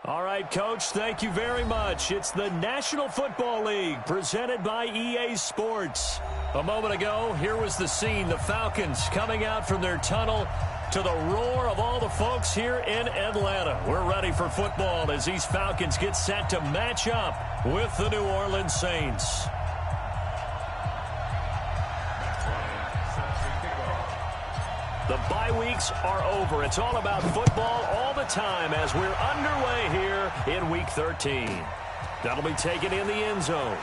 All right, Coach, thank you very much. It's the National Football League presented by EA Sports. A moment ago, here was the scene. The Falcons coming out from their tunnel to the roar of all the folks here in Atlanta. We're ready for football as these Falcons get set to match up with the New Orleans Saints. The bye weeks are over. It's all about football all the time as we're underway here in Week 13. That'll be taken in the end zone.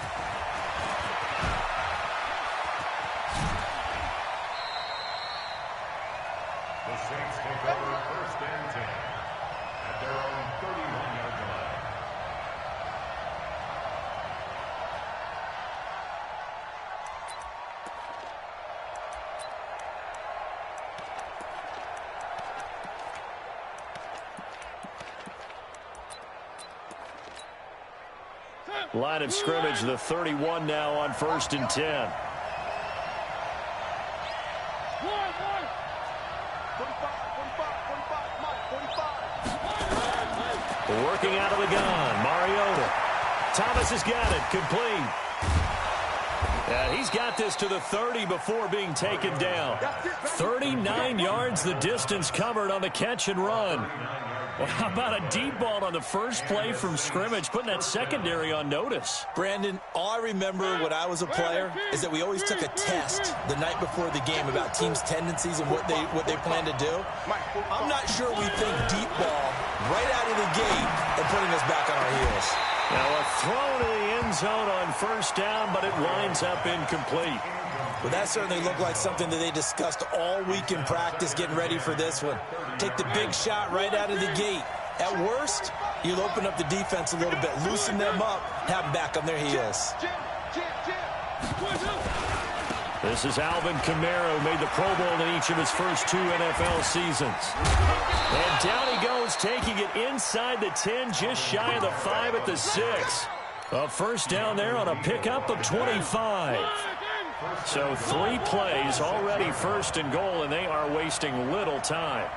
The Saints take over first and 10 at their own 31-yard line. Line of scrimmage, the 31 now on first and 10. Working out of the gun, Mariota. Thomas has got it, complete. He's got this to the 30 before being taken down. 39 yards the distance covered on the catch and run. Well, how about a deep ball on the first play from scrimmage, putting that secondary on notice? Brandon, all I remember when I was a player is that we always took a test the night before the game about teams' tendencies and what they plan to do. I'm not sure we think deep ball right out of the gate and putting us back on our heels. Now a throw to the end zone on first down, but it winds up incomplete. Well, that certainly looked like something that they discussed all week in practice getting ready for this one. Take the big shot right out of the gate. At worst, you'll open up the defense a little bit, loosen them up, have them back on their heels. This is Alvin Kamara, who made the Pro Bowl in each of his first 2 NFL seasons. And down he goes, taking it inside the 10, just shy of the 5 at the 6. A first down there on a pickup of 25. So 3 plays, already first and goal, and they are wasting little time.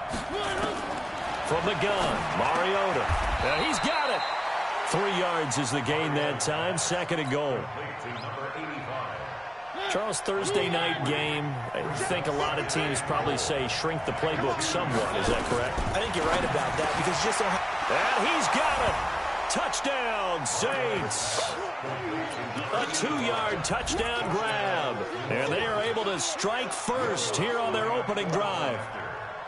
From the gun, Mariota. And he's got it. 3 yards is the gain that time, second and goal. Charles, Thursday night game, I think a lot of teams probably say shrink the playbook somewhat. Is that correct? I think you're right about that because you just don't have... And he's got it. Touchdown, Saints. A 2-yard touchdown grab. And they are able to strike first here on their opening drive.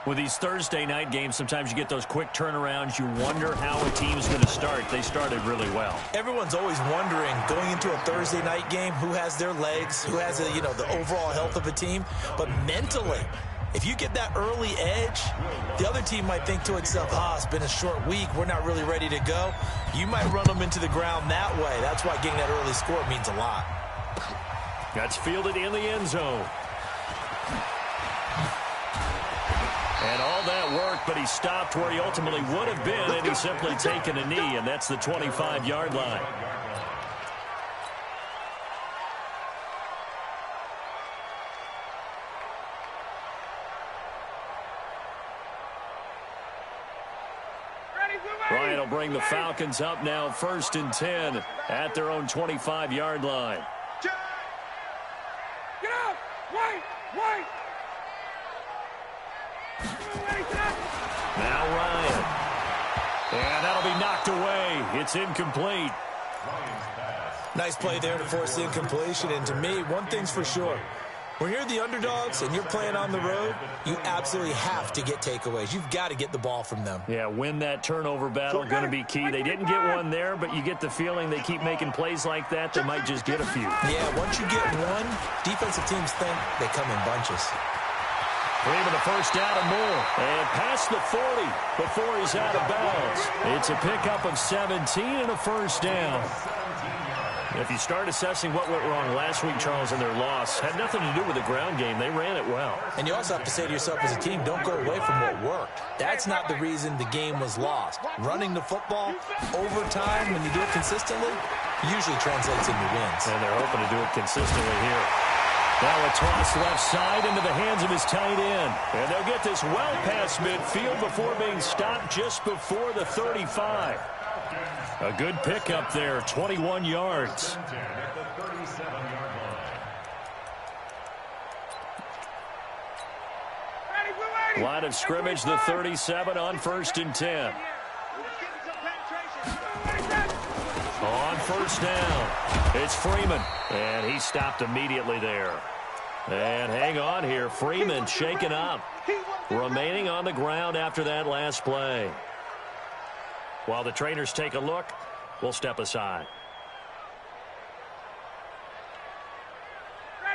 With these Thursday night games, sometimes you get those quick turnarounds. You wonder how a team's going to start. They started really well. Everyone's always wondering, going into a Thursday night game, who has their legs, who has the overall health of a team. But mentally, if you get that early edge, the other team might think to itself, it's been a short week. We're not really ready to go. You might run them into the ground that way. That's why getting that early score means a lot. That's fielded in the end zone. And all that work, but he stopped where he ultimately would have been, and he's simply taken a knee, and that's the 25-yard line. Ryan will bring the Falcons up now, first and 10 at their own 25-yard line. Get out! Wait! Now Ryan. And that'll be knocked away. It's incomplete. Nice play there to force the incompletion. And to me, one thing's for sure. When you're the underdogs and you're playing on the road, you absolutely have to get takeaways. You've got to get the ball from them. Yeah, win that turnover battle, going to be key. They didn't get one there, but you get the feeling they keep making plays like that, they might just get a few. Yeah, once you get one, defensive teams think they come in bunches. Even the first down and more. And past the 40 before he's out of bounds. It's a pickup of 17 and a first down. If you start assessing what went wrong last week, Charles, in their loss, had nothing to do with the ground game. They ran it well. And you also have to say to yourself as a team, don't go away from what worked. That's not the reason the game was lost. Running the football over time, when you do it consistently, usually translates into wins. And they're hoping to do it consistently here. Now a toss left side into the hands of his tight end. And they'll get this well past midfield before being stopped just before the 35. A good pickup there, 21 yards. At the 37-yard line. Line of scrimmage, the 37 on 1st and 10. On 1st down, it's Freeman, and he stopped immediately there. And hang on here, Freeman shaken up, remaining on the ground after that last play. While the trainers take a look, we'll step aside.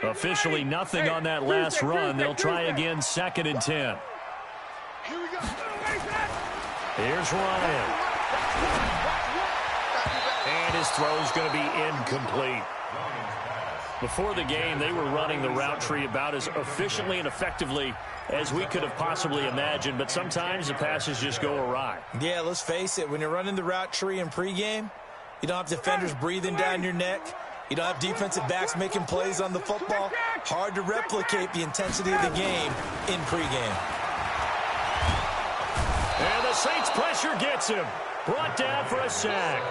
Officially nothing on that last run. They'll try again, 2nd and 10. Here's Ryan. And his throw's going to be incomplete. Before the game, they were running the route tree about as efficiently and effectively as we could have possibly imagined, but sometimes the passes just go awry. Yeah, let's face it, when you're running the route tree in pregame, you don't have defenders breathing down your neck. You don't have defensive backs making plays on the football. Hard to replicate the intensity of the game in pregame. And the Saints pressure gets him. Brought down for a sack.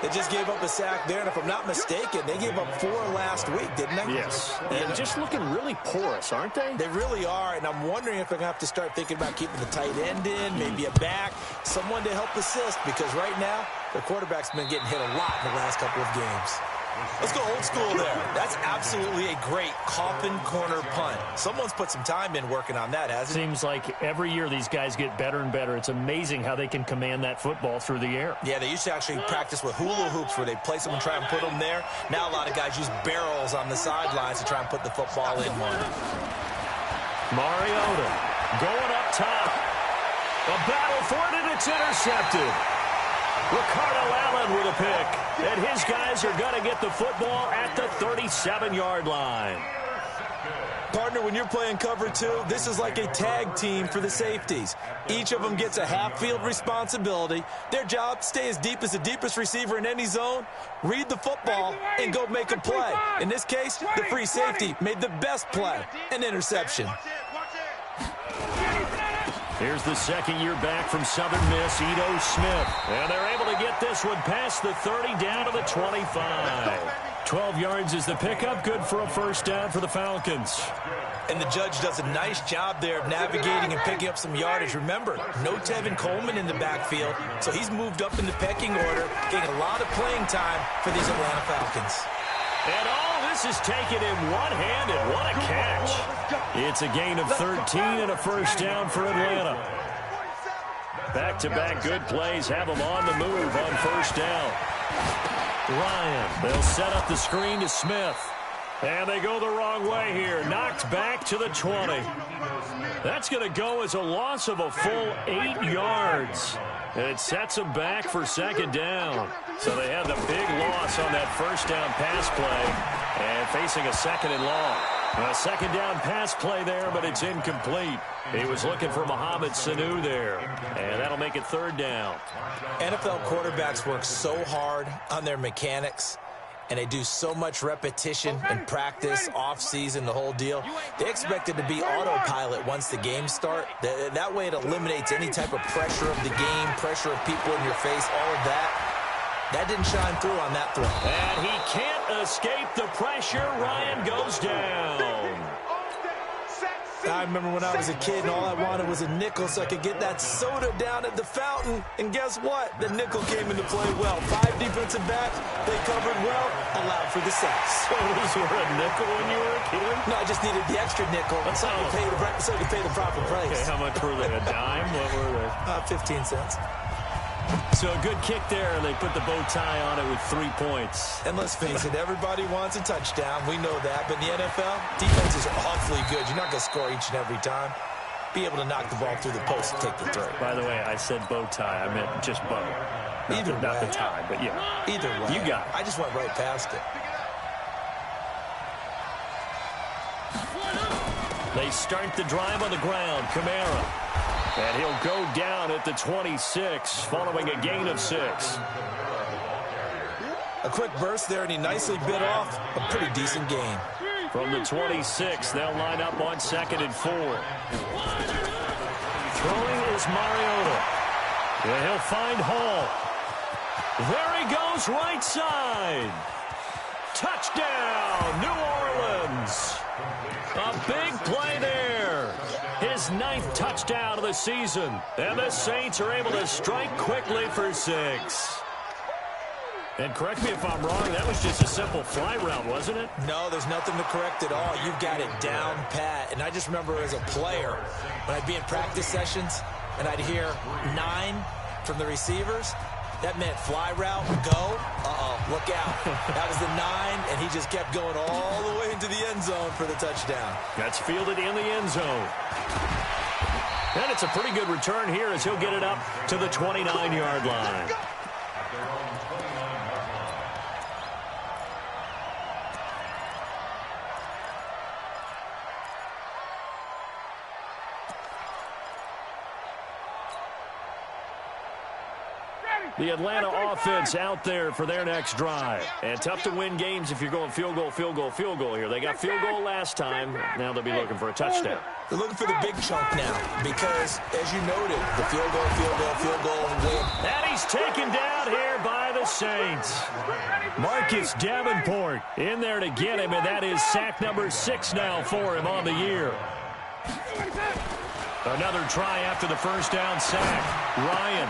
They just gave up a sack there, and if I'm not mistaken, they gave up 4 last week, didn't they? Yes. And just looking really porous, aren't they? They really are, and I'm wondering if they're going to have to start thinking about keeping the tight end in, maybe a back, someone to help assist, because right now, the quarterback's been getting hit a lot in the last couple of games. Let's go old school there. That's absolutely a great coffin corner punt. Someone's put some time in working on that, hasn't it? Seems like every year these guys get better and better. It's amazing how they can command that football through the air. Yeah, they used to actually practice with hula hoops where they place them and try and put them there. Now a lot of guys use barrels on the sidelines to try and put the football in one. Mariota going up top. A battle for it, and it's intercepted. Ricardo Allen with a pick, and his guys are going to get the football at the 37-yard line. Partner, when you're playing cover 2, this is like a tag team for the safeties. Each of them gets a half-field responsibility. Their job, stay as deep as the deepest receiver in any zone, read the football, and go make a play. In this case, the free safety made the best play, an interception. Here's the second year back from Southern Miss, Ito Smith. And they're able to get this one past the 30 down to the 25. 12 yards is the pickup, good for a 1st down for the Falcons. And the judge does a nice job there of navigating and picking up some yardage. Remember, no Tevin Coleman in the backfield, so he's moved up in the pecking order, getting a lot of playing time for these Atlanta Falcons. And all this is taken in one-handed. What a catch. It's a gain of 13 and a 1st down for Atlanta. Back-to-back good plays have them on the move on 1st down. Ryan, they'll set up the screen to Smith. And they go the wrong way here. Knocked back to the 20. That's going to go as a loss of a full 8 yards. And it sets them back for 2nd down. So they had the big loss on that 1st down pass play and facing a 2nd and long. A 2nd down pass play there, but it's incomplete. He was looking for Mohamed Sanu there, and that'll make it 3rd down. NFL quarterbacks work so hard on their mechanics, and they do so much repetition and practice, off-season, the whole deal. They expect it to be autopilot once the games start. That way it eliminates any type of pressure of the game, pressure of people in your face, all of that. That didn't shine through on that throw. And he can't escape the pressure. Ryan goes down. I remember when I was a kid and all I wanted was a nickel so I could get that soda down at the fountain. And guess what? The nickel came into play well. 5 defensive backs, they covered well, allowed for the sacks. Those were a nickel when you were a kid? No, I just needed the extra nickel so I could pay the proper price. Okay, how much were they? A dime? What were they? 15 cents. So a good kick there, and they put the bow tie on it with 3 points. And let's face it, everybody wants a touchdown. We know that. But in the NFL, defenses are awfully good. You're not going to score each and every time. Be able to knock the ball through the post and take the throw. By the way, I said bow tie. I meant just bow. Not the tie, but yeah. Either way. You got it. I just went right past it. They start the drive on the ground. Kamara. And he'll go down at the 26, following a gain of 6. A quick burst there, and he nicely bit off a pretty decent gain. From the 26, they'll line up on 2nd and 4. Throwing is Mariota. And he'll find Hall. There he goes, right side. Touchdown, New Orleans. A big play there. His 9th touchdown of the season. And the Saints are able to strike quickly for 6. And correct me if I'm wrong, that was just a simple fly route, wasn't it? No, there's nothing to correct at all. You've got it down pat. And I just remember as a player, when I'd be in practice sessions and I'd hear 9 from the receivers, that meant fly route, go, look out. That was the 9, and he just kept going all the way into the end zone for the touchdown. That's fielded in the end zone. And it's a pretty good return here as he'll get it up to the 29-yard line. The Atlanta offense out there for their next drive. And tough to win games if you're going field goal, field goal, field goal here. They got field goal last time. Now they'll be looking for a touchdown. They're looking for the big chunk now because, as you noted, the field goal, win. And he's taken down here by the Saints. Marcus Davenport in there to get him, and that is sack number 6 now for him on the year. Another try after the first down sack. Ryan.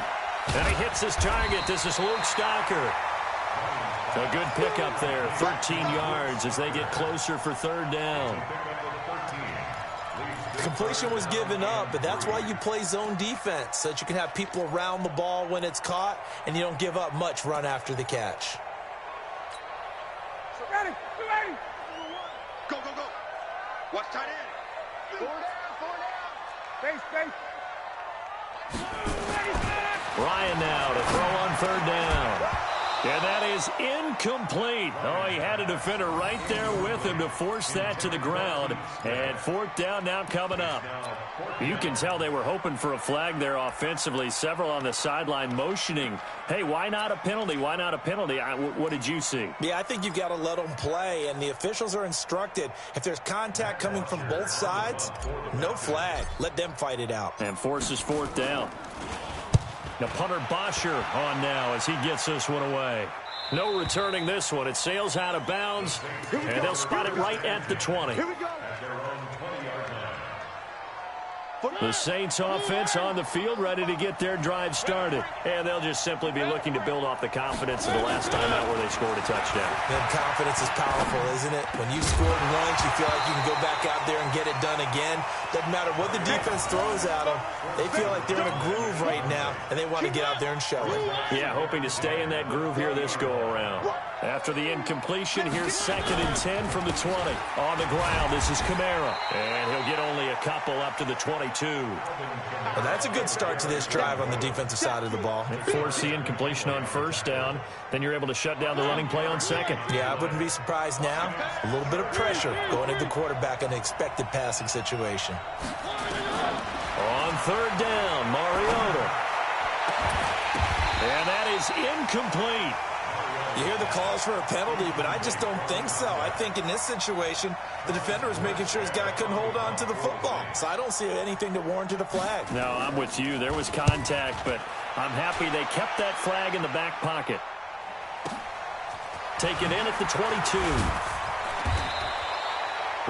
And he hits his target. This is Luke Stocker. A good pickup there. 13 yards as they get closer for 3rd down. Completion was given up, but that's why you play zone defense, so that you can have people around the ball when it's caught, and you don't give up much run after the catch. Ready. Go. Watch tight end. 4 down. Face. Ryan now to throw on 3rd down. And that is incomplete. Oh, he had a defender right there with him to force that to the ground. And 4th down now coming up. You can tell they were hoping for a flag there offensively. Several on the sideline motioning. Hey, why not a penalty? Why not a penalty? What did you see? Yeah, I think you've got to let them play, and the officials are instructed. If there's contact coming from both sides, no flag. Let them fight it out. And forces 4th down. Now punter Bosher on now as he gets this one away. No returning this one. It sails out of bounds, and they'll spot it right at the 20. The Saints offense on the field ready to get their drive started. And they'll just simply be looking to build off the confidence of the last time out where they scored a touchdown. And confidence is powerful, isn't it? When you scored once, you feel like you can go back out there and get it done again. Doesn't matter what the defense throws at them. They feel like they're in a groove right now, and they want to get out there and show it. Yeah, hoping to stay in that groove here this go-around. After the incompletion, here's 2nd and 10 from the 20. On the ground, this is Kamara. And he'll get only a couple up to the 22. Well, that's a good start to this drive on the defensive side of the ball. Force the incompletion on 1st down. Then you're able to shut down the running play on 2nd. Yeah, I wouldn't be surprised now. A little bit of pressure going into the quarterback in an expected passing situation. On 3rd down, Mariota. And that is incomplete. You hear the calls for a penalty, but I just don't think so. I think in this situation, the defender was making sure his guy couldn't hold on to the football. So I don't see anything to warrant a flag. No, I'm with you. There was contact, but I'm happy they kept that flag in the back pocket. Taken in at the 22.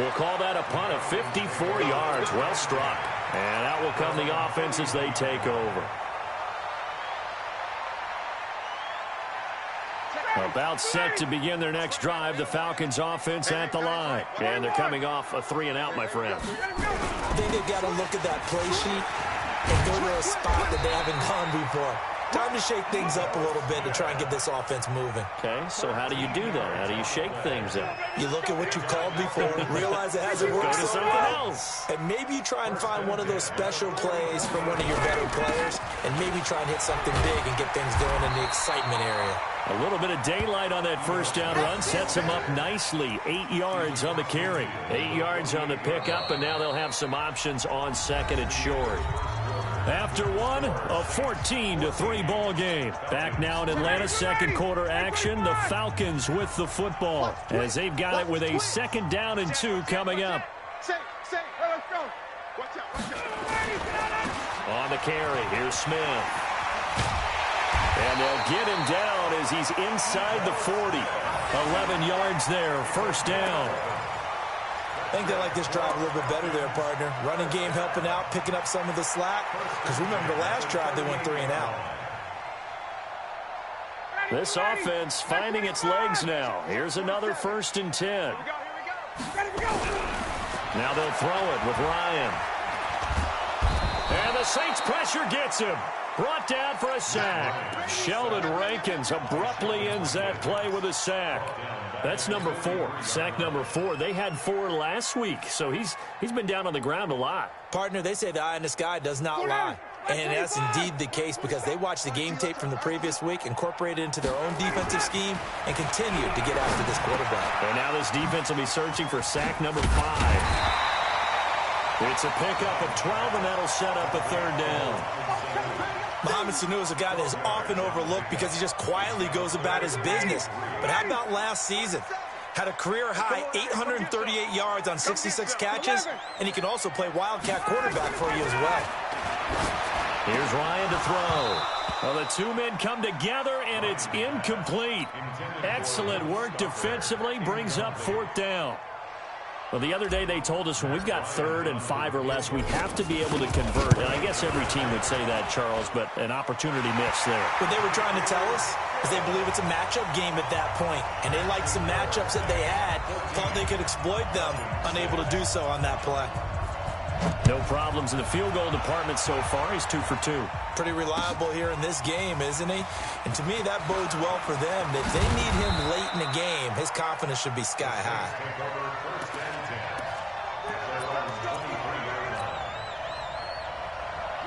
We'll call that a punt of 54 yards. Well struck. And out will come the offense as they take over. About set to begin their next drive, the Falcons offense at the line. And they're coming off a 3-and-out, my friend. I think they've got to look at that play sheet and go to a spot that they haven't gone before. Time to shake things up a little bit to try and get this offense moving. Okay, so how do you do that? How do you shake things up? You look at what you've called before, realize it hasn't worked Go to so something well, else. and maybe you try and find one of those special plays from one of your better players, and maybe try and hit something big and get things going in the excitement area. A little bit of daylight on that first down run sets them up nicely. 8 yards on the carry, 8 yards on the pickup, and now they'll have some options on 2nd and short. After one, a 14-3 ball game. Back now in Atlanta, 2nd quarter action. The Falcons with the football as they've got it with a 2nd down and 2 coming up. Let's go. Watch out. On the carry, here's Smith. And they'll get him down as he's inside the 40. 11 yards there, first down. I think they like this drive a little bit better there, partner. Running game helping out, picking up some of the slack. Because remember, the last drive they went 3 and out. This offense finding its legs now. Here's another 1st and 10. Now they'll throw it with Ryan. And the Saints pressure gets him. Brought down for a sack. Sheldon Rankins abruptly ends that play with a sack. That's number 4. Sack number 4. They had 4 last week, so he's been down on the ground a lot. Partner, they say the eye in the sky does not lie. And that's indeed the case because they watched the game tape from the previous week, incorporated it into their own defensive scheme, and continued to get after this quarterback. And now this defense will be searching for sack number 5. It's a pickup of 12, and that'll set up a 3rd down. Mohamed Sanu is a guy that is often overlooked because he just quietly goes about his business. But how about last season? Had a career-high 838 yards on 66 catches, and he can also play wildcat quarterback for you as well. Here's Ryan to throw. Well, the 2 men come together, and it's incomplete. Excellent work defensively, brings up 4th down. Well, the other day they told us when we've got 3rd and 5 or less, we have to be able to convert. And I guess every team would say that, Charles, but an opportunity missed there. What they were trying to tell us is they believe it's a matchup game at that point, and they liked some matchups that they had, thought they could exploit them, unable to do so on that play. No problems in the field goal department so far. He's 2 for 2. Pretty reliable here in this game, isn't he? And to me, that bodes well for them. If they need him late in the game, his confidence should be sky high.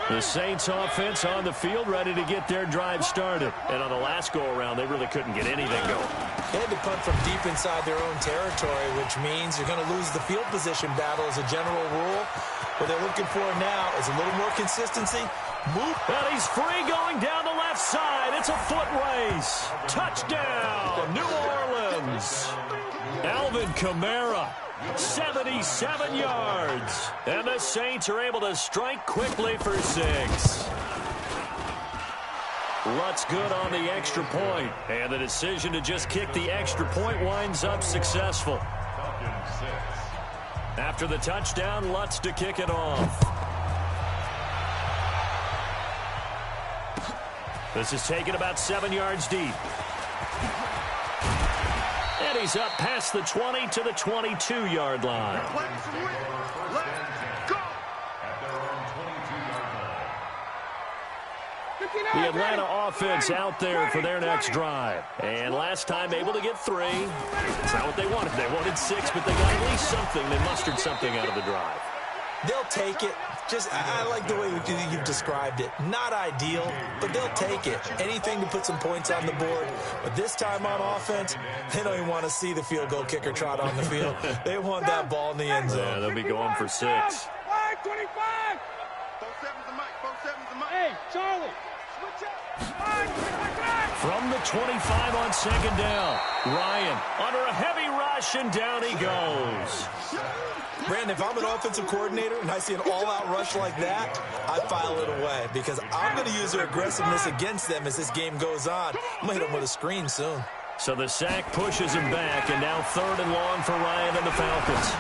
The Saints offense on the field, ready to get their drive started. And on the last go-around, they really couldn't get anything going. They had to punt from deep inside their own territory, which means you're going to lose the field position battle as a general rule. What they're looking for now is a little more consistency. Move. And he's free going down the left side. It's a foot race. Touchdown, New Orleans. Alvin Kamara. 77 yards. And the Saints are able to strike quickly for 6. Lutz good on the extra point. And the decision to just kick the extra point winds up successful. After the touchdown, Lutz to kick it off. This is taken about 7 yards deep. And he's up past the 20 to the 22-yard line. The Atlanta offense out there for their next drive. And last time able to get 3. That's not what they wanted. They wanted 6, but they got at least something. They mustered something out of the drive. They'll take it. I like the way you've described it. Not ideal, but they'll take it. Anything to put some points on the board. But this time on offense, they don't even want to see the field goal kicker trot on the field. They want that ball in the end zone. Yeah, they'll be going for 6. 5-25. 4-7's the mic. 4-7's the mic. Hey, Charlie, switch up. 5-25. From the 25 on 2nd down. Ryan under a heavy rush, and down he goes. Brandon, if I'm an offensive coordinator and I see an all-out rush like that, I file it away because I'm going to use their aggressiveness against them as this game goes on. I'm going to hit them with a screen soon. So the sack pushes him back, and now 3rd and long for Ryan and the Falcons.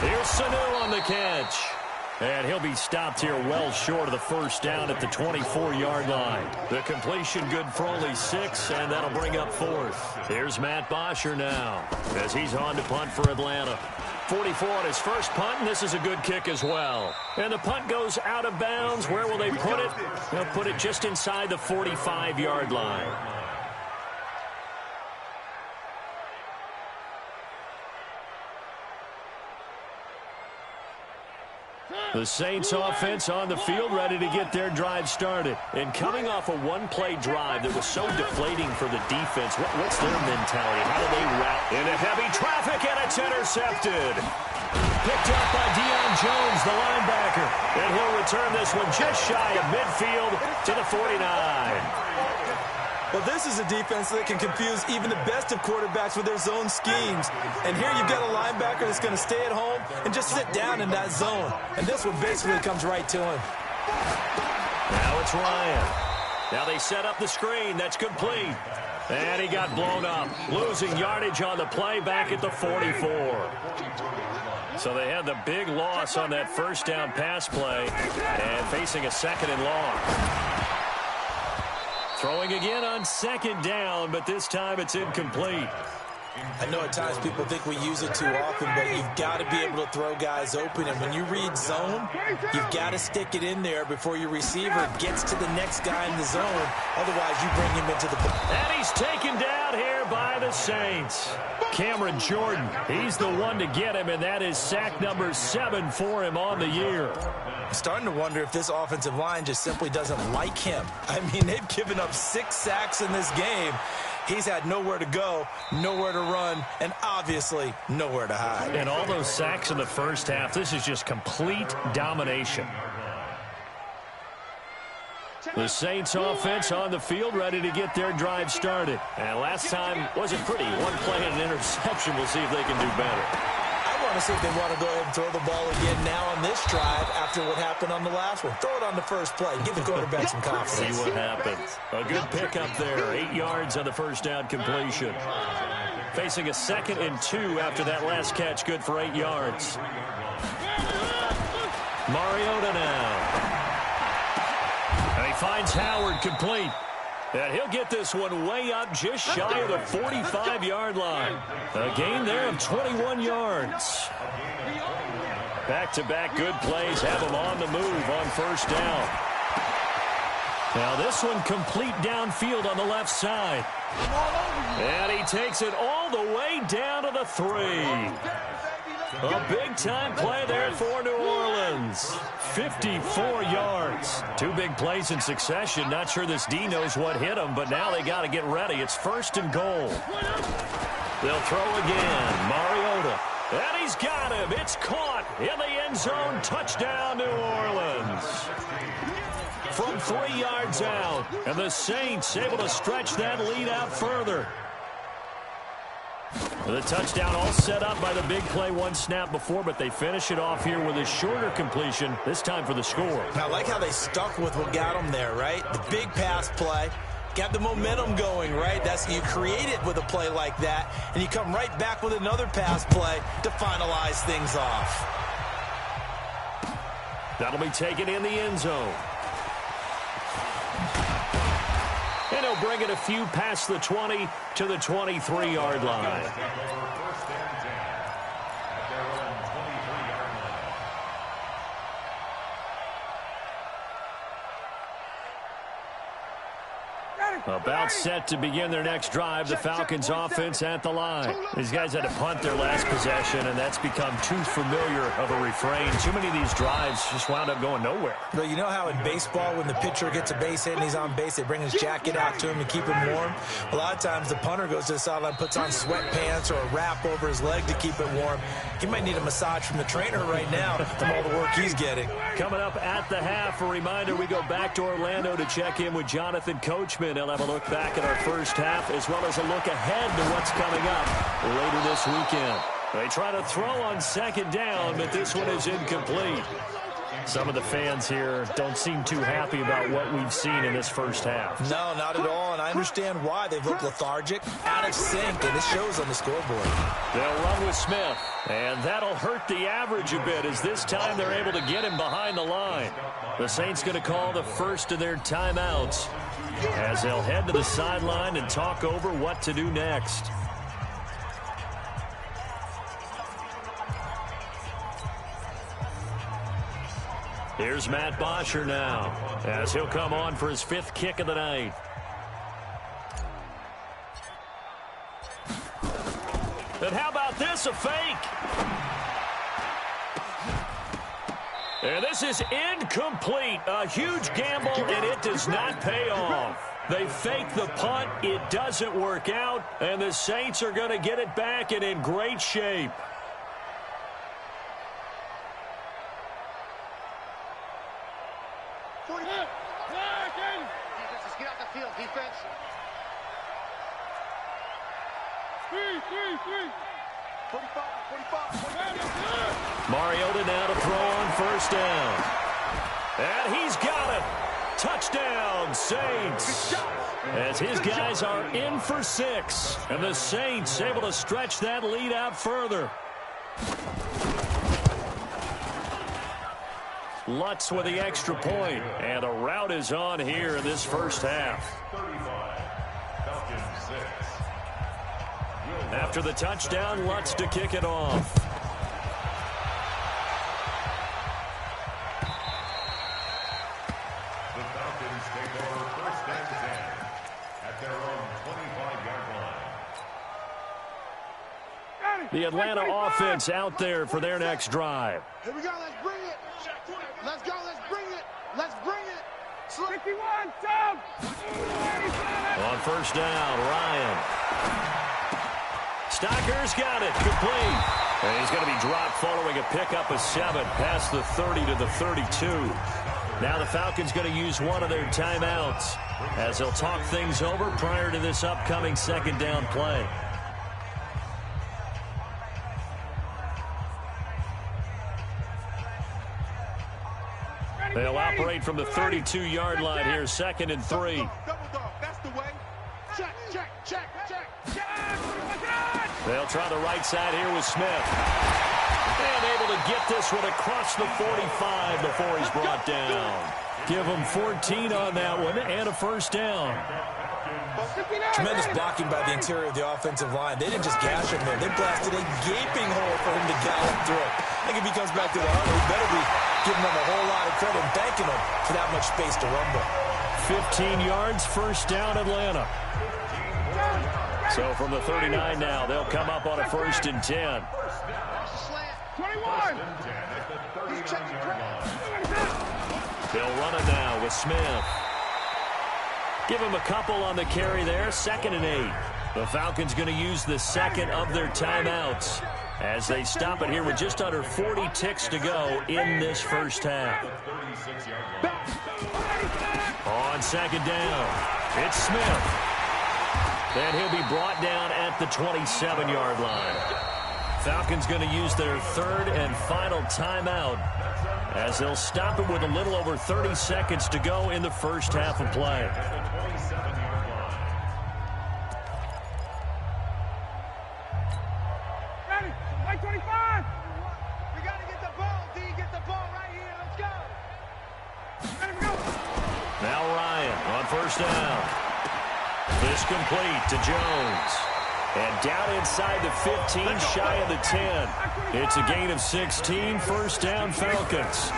Here's Sanu on the catch. And he'll be stopped here well short of the 1st down at the 24-yard line. The completion good for only 6, and that'll bring up 4th. Here's Matt Bosher now as he's on to punt for Atlanta. 44 on his first punt, and this is a good kick as well. And the punt goes out of bounds. Where will they put it? They'll put it just inside the 45-yard line. The Saints offense on the field, ready to get their drive started. And coming off a one-play drive that was so deflating for the defense, what's their mentality? How do they route into heavy traffic, and it's intercepted. Picked up by Deion Jones, the linebacker. And he'll return this one just shy of midfield to the 49. Well, this is a defense that can confuse even the best of quarterbacks with their zone schemes. And here you've got a linebacker that's going to stay at home and just sit down in that zone. And this one basically comes right to him. Now it's Ryan. Now they set up the screen. That's complete. And he got blown up. Losing yardage on the play back at the 44. So they had the big loss on that first down pass play and facing a 2nd and long. Throwing again on 2nd down, but this time it's incomplete. I know at times people think we use it too often, but you've got to be able to throw guys open. And when you read zone, you've got to stick it in there before your receiver gets to the next guy in the zone. Otherwise, you bring him into the play. And he's taken down here by the Saints. Cameron Jordan, he's the one to get him, and that is sack number 7 for him on the year. I'm starting to wonder if this offensive line just simply doesn't like him. I mean, they've given up 6 sacks in this game. He's had nowhere to go, nowhere to run, and obviously nowhere to hide. And all those sacks in the first half, this is just complete domination. The Saints offense on the field, ready to get their drive started. And last time wasn't pretty. 1 play and an interception. We'll see if they can do better. I want to see if they want to go ahead and throw the ball again now on this drive after what happened on the last one. Throw it on the first play. Give the quarterback some confidence. See what happens. A good pickup there. 8 yards on the first down completion. Facing a 2nd and 2 after that last catch. Good for 8 yards. Mariota now. And he finds Howard complete. And he'll get this one way up just shy of the 45-yard line. A gain there of 21 yards. Back-to-back good plays have him on the move on first down. Now this one complete downfield on the left side. And he takes it all the way down to the 3. A big-time play there for New Orleans. 54 yards. 2 big plays in succession. Not sure this D knows what hit him, but now they got to get ready. It's 1st and goal. They'll throw again. Mariota. And he's got him. It's caught in the end zone. Touchdown, New Orleans. From 3 yards out. And the Saints able to stretch that lead out further. The touchdown all set up by the big play 1 snap before, but they finish it off here with a shorter completion, this time for the score. I like how they stuck with what got them there, right? The big pass play, got the momentum going, right? That's you create it with a play like that, and you come right back with another pass play to finalize things off. That'll be taken in the end zone. And he'll bring it a few past the 20 to the 23-yard line. About set to begin their next drive. The Falcons offense at the line. These guys had to punt their last possession, and that's become too familiar of a refrain. Too many of these drives just wound up going nowhere. But you know how in baseball, when the pitcher gets a base hit and he's on base, they bring his jacket out to him to keep him warm? A lot of times the punter goes to the sideline, puts on sweatpants or a wrap over his leg to keep it warm. He might need a massage from the trainer right now from all the work he's getting. Coming up at the half, a reminder, we go back to Orlando to check in with Jonathan Coachman. He'll have a look back at our first half as well as a look ahead to what's coming up later this weekend. They try to throw on 2nd down, but this one is incomplete. Some of the fans here don't seem too happy about what we've seen in this first half. No, not at all, and I understand why. They've looked lethargic, out of sync, and this shows on the scoreboard. They'll run with Smith, and that'll hurt the average a bit as this time they're able to get him behind the line. The Saints going to call the first of their timeouts as they'll head to the sideline and talk over what to do next. Here's Matt Bosher now as he'll come on for his 5th kick of the night. And how about this, a fake? And this is incomplete. A huge gamble, and it does not pay off. They fake the punt. It doesn't work out, and the Saints are going to get it back and in great shape. Defense, get off the field, defense. Three. 45. Mariota now to throw on first down. And he's got it. Touchdown, Saints. As his guys are in for 6. And the Saints able to stretch that lead out further. Lutz with the extra point. And a rout is on here in this first half. 35, Falcons 6. After the touchdown, Lutz to kick it off. The Falcons take over first and 10 at their own 25-yard line. The Atlanta offense out there for their next drive. Here we go. Let's bring it. Let's go. Let's bring it. Let's bring it. 51, Tom. On first down, Ryan. Stocker's got it. Complete. And he's going to be dropped following a pickup of 7 past the 30 to the 32. Now the Falcons going to use one of their timeouts as they'll talk things over prior to this upcoming second down play. They'll operate from the 32-yard line here, 2nd and 3. Double dog. That's the way. Check, check, check, check. They'll try the right side here with Smith. And able to get this one across the 45 before he's brought down. Give him 14 on that one and a first down. Tremendous blocking by the interior of the offensive line. They didn't just gash him there. They blasted a gaping hole for him to gallop through. I think if he comes back to the huddle, we better be giving him a whole lot of credit and thanking him for that much space to rumble. 15 yards, first down, Atlanta. So from the 39 now, they'll come up on a 1st and 10. 21. They'll run it now with Smith. Give him a couple on the carry there, 2nd and 8. The Falcons going to use the second of their timeouts as they stop it here with just under 40 ticks to go in this first half. On 2nd down, it's Smith. Then he'll be brought down at the 27-yard line. Falcons going to use their 3rd and final timeout as they'll stop it with a little over 30 seconds to go in the first half of play. Ready? Like 25. We got to get the ball, D. Get the ball right here. Let's go. Ready, go. Now Ryan on first down. This complete to Jones. And down inside the 15, shy of the 10. It's a gain of 16, first down Falcons.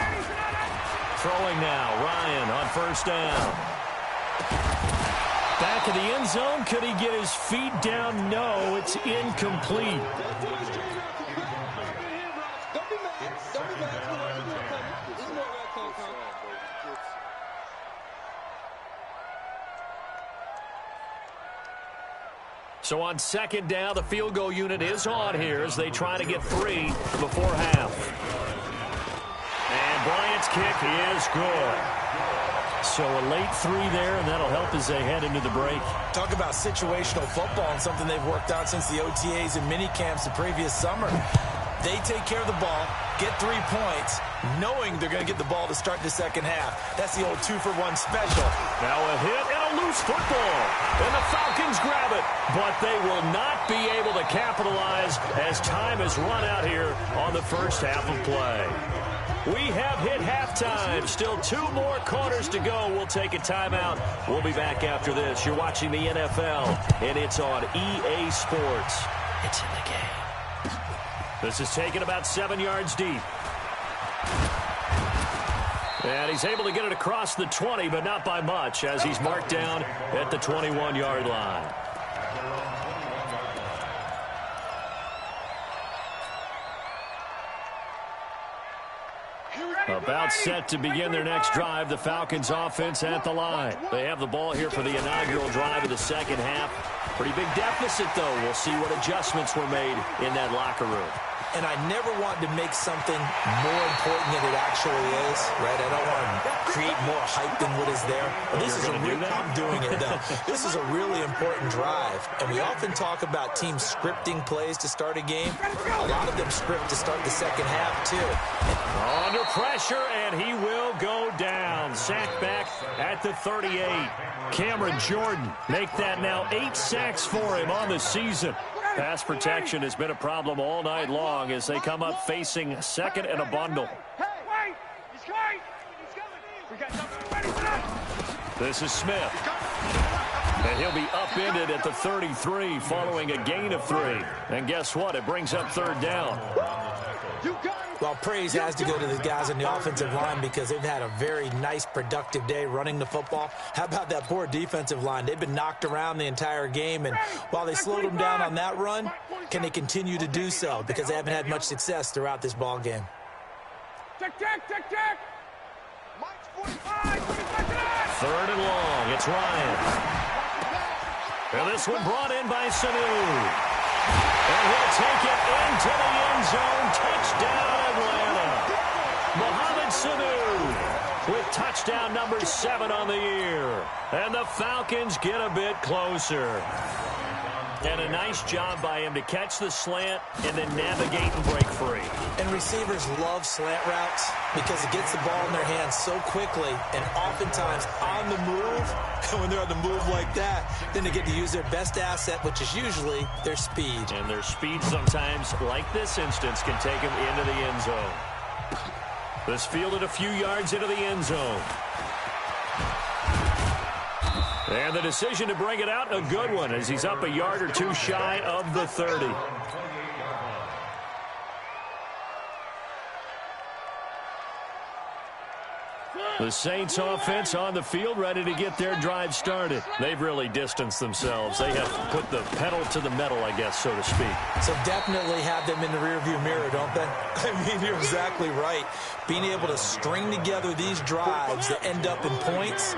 Throwing now, Ryan on first down. Back of the end zone, could he get his feet down? No, it's incomplete. So on 2nd down, the field goal unit is on here as they try to get 3 before half. And Bryant's kick is good. So a late 3 there, and that'll help as they head into the break. Talk about situational football and something they've worked on since the OTAs and mini camps the previous summer. They take care of the ball, get 3 points, knowing they're going to get the ball to start the second half. That's the old 2-for-1 special. Now a hit and a loose football. And the Falcons grab it. But they will not be able to capitalize as time has run out here on the first half of play. We have hit halftime. Still 2 more quarters to go. We'll take a timeout. We'll be back after this. You're watching the NFL, and it's on EA Sports. It's in the game. This is taken about 7 yards deep. And he's able to get it across the 20, but not by much, as he's marked down at the 21-yard line. About set to begin their next drive, the Falcons offense at the line. They have the ball here for the inaugural drive of the second half. Pretty big deficit, though. We'll see what adjustments were made in that locker room. And I never want to make something more important than it actually is, right? I don't want to create more hype than what is there. But this is a real, I'm doing it, though. This is a really important drive. And we often talk about teams scripting plays to start a game. A lot of them script to start the second half, too. Under pressure, and he will go down. Sacked back at the 38. Cameron Jordan make that now 8 sacks for him on the season. Pass protection has been a problem all night long as they come up facing second and a bundle. This is Smith. And he'll be upended at the 33 following a gain of 3. And guess what? It brings up third down. Well, praise has to go to the guys on the offensive line because they've had a very nice, productive day running the football. How about that poor defensive line? They've been knocked around the entire game, and while they slowed them down on that run, can they continue to do so? Because they haven't had much success throughout this ball game. Check. Third and long. It's Ryan. And this one brought in by Sanu. And he'll take it into the end zone. Touchdown, Atlanta. Mohamed Sanu with touchdown number 7 on the year. And the Falcons get a bit closer. And a nice job by him to catch the slant and then navigate and break free. And receivers love slant routes because it gets the ball in their hands so quickly and oftentimes on the move. And when they're on the move like that, then they get to use their best asset, which is usually their speed. And their speed sometimes, like this instance, can take them into the end zone. This fielded a few yards into the end zone. And the decision to bring it out, a good one, as he's up a yard or two shy of the 30. The Saints offense on the field, ready to get their drive started. They've really distanced themselves. They have put the pedal to the metal, I guess, so to speak. So definitely have them in the rearview mirror, don't they? I mean, you're exactly right. Being able to string together these drives that end up in points,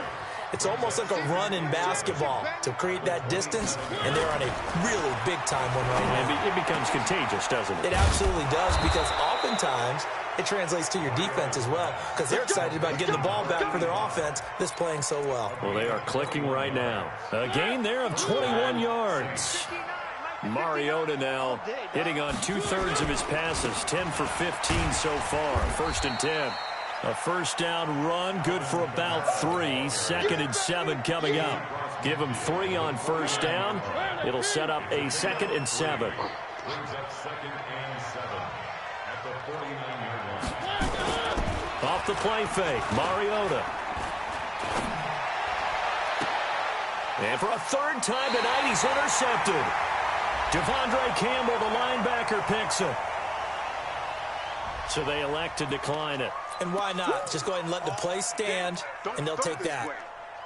it's almost like a run in basketball to create that distance, and they're on a really big-time one right now. It becomes contagious, doesn't it? It absolutely does, because oftentimes it translates to your defense as well, because they're excited about getting the ball back for their offense that's playing so well. Well, they are clicking right now. A gain there of 21 yards. Mariota now hitting on 2/3 of his passes, 10 for 15 so far. 1st and 10. A first down run, good for about 3. 2nd and 7 coming up. Give him 3 on first down. It'll set up a 2nd and 7. Off the play fake, Mariota. And for a 3rd time tonight, he's intercepted. Devondre Campbell, the linebacker, picks it. So they elect to decline it. And why not? Just go ahead and let the play stand, and they'll take that.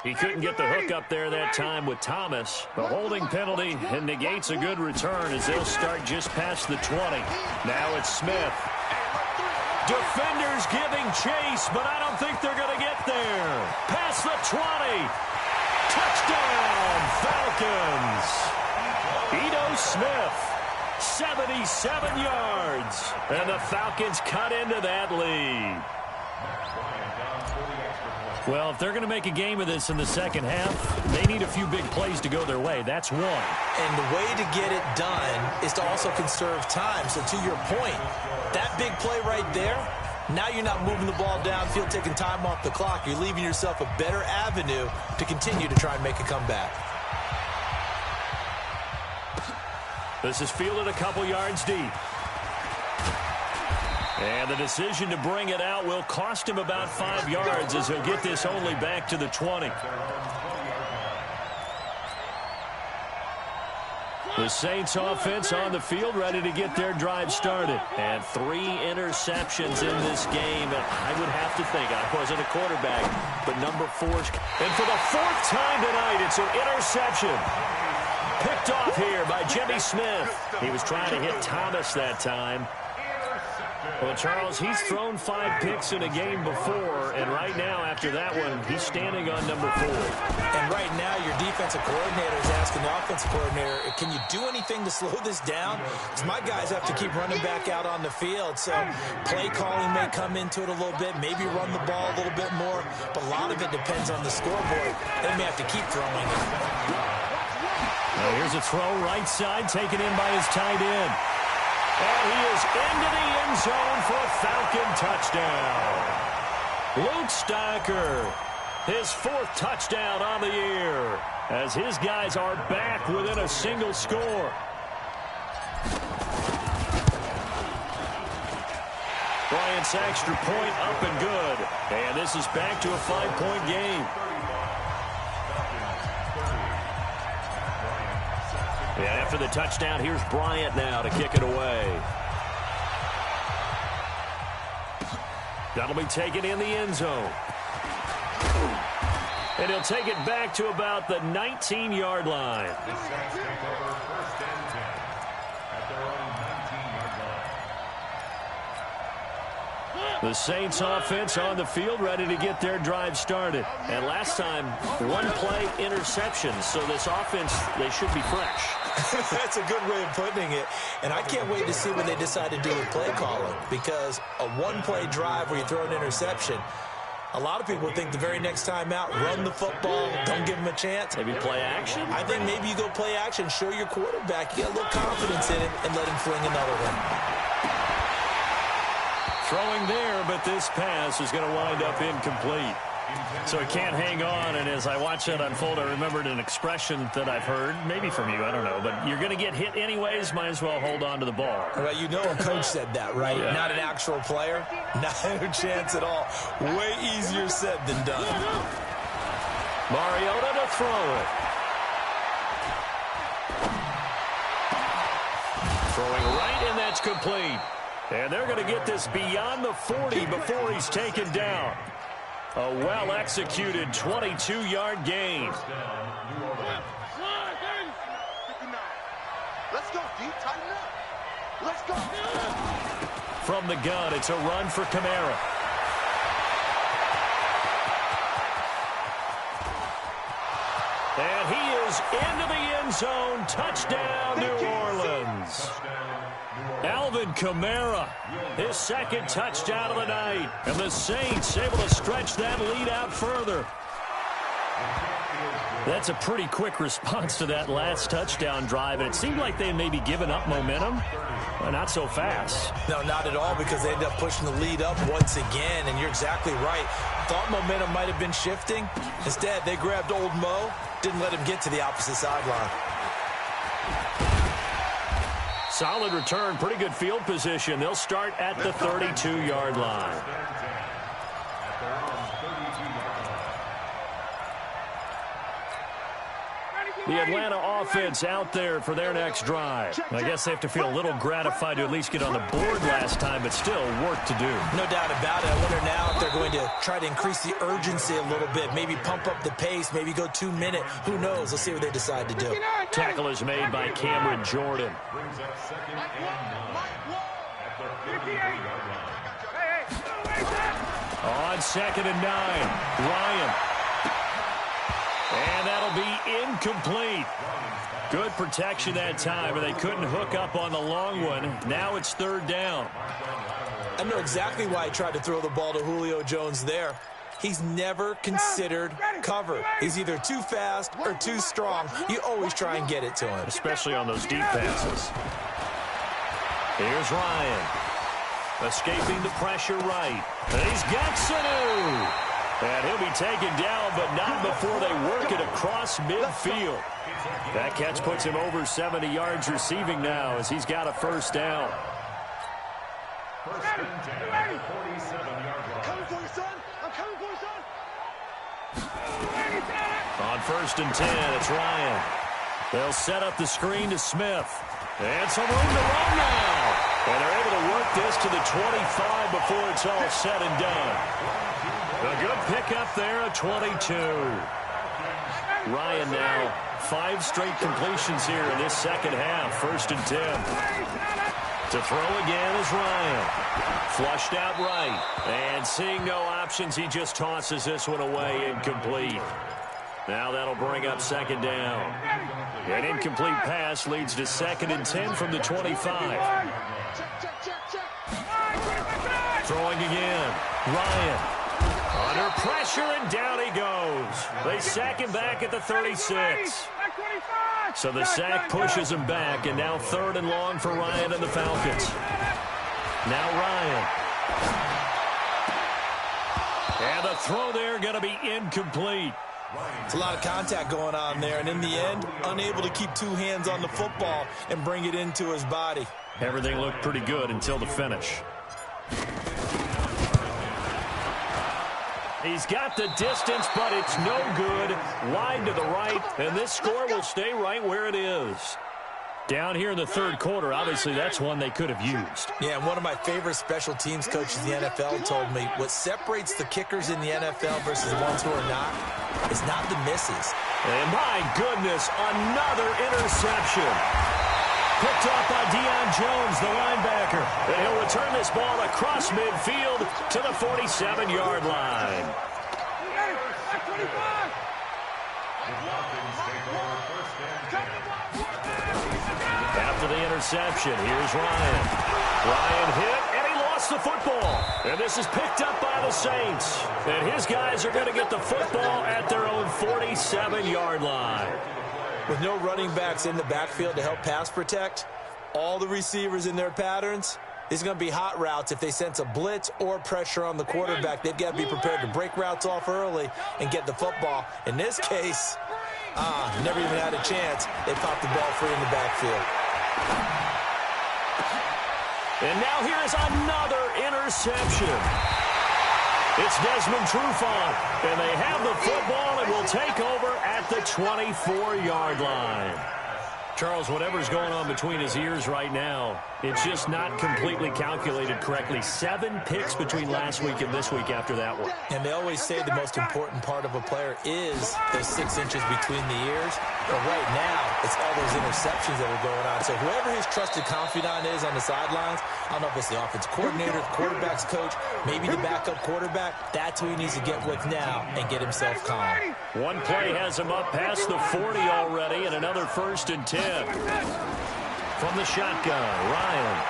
He couldn't get the hook up there that time with Thomas. The holding penalty and negates a good return as they'll start just past the 20. Now it's Smith. Defenders giving chase, but I don't think they're going to get there. Past the 20. Touchdown, Falcons. Ito Smith. 77 yards. And the Falcons cut into that lead. Well, if they're going to make a game of this in the second half, they need a few big plays to go their way. That's one. And the way to get it done is to also conserve time. So to your point, that big play right there, now you're not moving the ball downfield, taking time off the clock. You're leaving yourself a better avenue to continue to try and make a comeback. This is fielded a couple yards deep. And the decision to bring it out will cost him about 5 yards as he'll get this only back to the 20. The Saints offense on the field ready to get their drive started. And 3 interceptions in this game. And I would have to think, I wasn't a quarterback, but number 4. And for the 4th time tonight, it's an interception. Picked off here by Jimmy Smith. He was trying to hit Thomas that time. Well, Charles, he's thrown 5 picks in a game before, and right now, after that one, he's standing on number 4. And right now, your defensive coordinator is asking the offensive coordinator, can you do anything to slow this down? Because my guys have to keep running back out on the field, so play calling may come into it a little bit, maybe run the ball a little bit more, but a lot of it depends on the scoreboard. They may have to keep throwing it. Now here's a throw right side, taken in by his tight end. And he is into the end zone for a Falcon touchdown. Luke Stocker, his 4th touchdown on the year, as his guys are back within a single score. Bryant's extra point up and good. And this is back to a 5-point game. And after the touchdown, here's Bryant now to kick it away. That'll be taken in the end zone. And he'll take it back to about the 19-yard line. The Saints take over 1st and 10 at their own 19-yard line. The Saints offense on the field, ready to get their drive started. And last time, 1-play interception. So this offense, they should be fresh. That's a good way of putting it. And I can't wait to see what they decide to do with play calling, because a 1-play drive where you throw an interception, a lot of people think the very next time out, run the football, don't give them a chance. Maybe play action? I think maybe you go play action, show your quarterback you got a little confidence in it, and let him fling another one. Throwing there, but this pass is going to wind up incomplete. So he can't hang on, and as I watch that unfold, I remembered an expression that I've heard, maybe from you, I don't know, but you're going to get hit anyways, might as well hold on to the ball. Well, you know a coach said that, right? Yeah. Not an actual player. Not a chance at all. Way easier said than done. Mariota to throw it. Throwing right, and that's complete. And they're going to get this beyond the 40 before he's taken down. A well-executed 22-yard gain. Let's go, D. Tighten up. Let's go. From the gun, it's a run for Kamara. And he is into the end zone. Touchdown, New Orleans. Alvin Kamara, his 2nd touchdown of the night. And the Saints able to stretch that lead out further. That's a pretty quick response to that last touchdown drive. And it seemed like they may be giving up momentum. Well, not so fast. No, not at all, because they ended up pushing the lead up once again. And you're exactly right. Thought momentum might have been shifting. Instead, they grabbed old Mo, didn't let him get to the opposite sideline. Solid return, pretty good field position. They'll start at the 32-yard line. The Atlanta offense out there for their next drive. I guess they have to feel a little gratified to at least get on the board last time, but still work to do. No doubt about it. I wonder now if they're going to try to increase the urgency a little bit, maybe pump up the pace, maybe go 2-minute. Who knows? Let's see what they decide to do. Tackle is made by Cameron Jordan. Brings up 2nd and 9 at the 53-yard line. On 2nd and 9, Ryan. And that'll be incomplete. Good protection that time, but they couldn't hook up on the long one. Now it's 3rd down. I know exactly why he tried to throw the ball to Julio Jones there. He's never considered cover. He's either too fast or too strong. You always try and get it to him. Especially on those deep passes. Here's Ryan. Escaping the pressure right. And he's got Sanu. And he'll be taken down, but not before they work it across midfield. That catch puts him over 70 yards receiving now as he's got a 1st down. 1st and 10 at the 47-yard line. Coming for you, son. I'm coming for you, son. On 1st and 10, it's Ryan. They'll set up the screen to Smith. And some room to run now. And they're able to work this to the 25 before it's all said and done. A good pickup there, a 22. Ryan now, 5 straight completions here in this 2nd half, 1st and 10. To throw again is Ryan. Flushed out right. And seeing no options, he just tosses this one away, incomplete. Now that'll bring up 2nd down. An incomplete pass leads to 2nd and 10 from the 25. Throwing again, Ryan. Under pressure, and down he goes. They sack him back at the 36. So the sack pushes him back, and now 3rd and long for Ryan and the Falcons. Now Ryan. And the throw there going to be incomplete. It's a lot of contact going on there, and in the end, unable to keep 2 hands on the football and bring it into his body. Everything looked pretty good until the finish. He's got the distance, but it's no good. Wide to the right, and this score will stay right where it is. Down here in the 3rd quarter, obviously that's one they could have used. Yeah, and one of my favorite special teams coaches in the NFL told me what separates the kickers in the NFL versus the ones who are not is not the misses. And my goodness, another interception. Picked off by Deion Jones, the linebacker. And he'll return this ball across midfield to the 47-yard line. After the interception, here's Ryan. Ryan hit, and he lost the football. And this is picked up by the Saints. And his guys are going to get the football at their own 47-yard line. With no running backs in the backfield to help pass protect, all the receivers in their patterns, these are going to be hot routes. If they sense a blitz or pressure on the quarterback, they've got to be prepared to break routes off early and get the football. In this case, never even had a chance. They popped the ball free in the backfield. And now here's another interception. It's Desmond Trufant, and they have the football and will take over at the 24-yard line. Charles, whatever's going on between his ears right now, it's just not completely calculated correctly. 7 picks between last week and this week after that one. And they always say the most important part of a player is those 6 inches between the ears. But right now, it's all those interceptions that are going on. So whoever his trusted confidant is on the sidelines, I don't know if it's the offensive coordinator, the quarterback's coach, maybe the backup quarterback, that's who he needs to get with now and get himself calm. One play has him up past the 40 already, and another 1st and 10. From the shotgun, Ryan.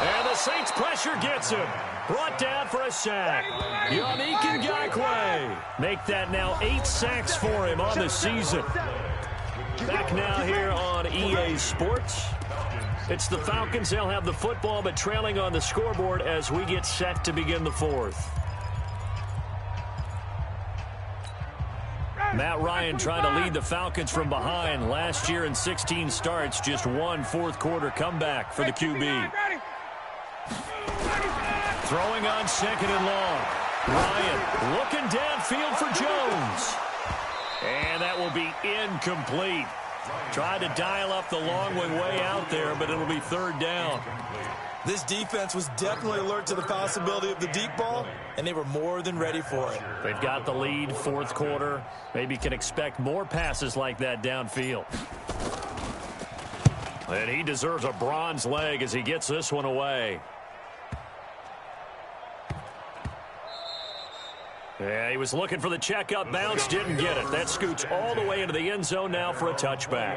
And the Saints pressure gets him. Brought down for a sack. Yannick Ngakoue. Make that now 8 sacks for him on the season. Back now here on EA Sports. It's the Falcons. They'll have the football, but trailing on the scoreboard as we get set to begin the 4th. Matt Ryan trying to lead the Falcons from behind. Last year in 16 starts, just 1 4th-quarter comeback for the QB. Throwing on 2nd and long. Ryan looking downfield for Jones. And that will be incomplete. Tried to dial up the long way out there, but it'll be 3rd down. This defense was definitely alert to the possibility of the deep ball, and they were more than ready for it. They've got the lead, 4th quarter. Maybe can expect more passes like that downfield. And he deserves a bronze leg as he gets this one away. Yeah, he was looking for the checkup bounce, didn't get it. That scoots all the way into the end zone now for a touchback.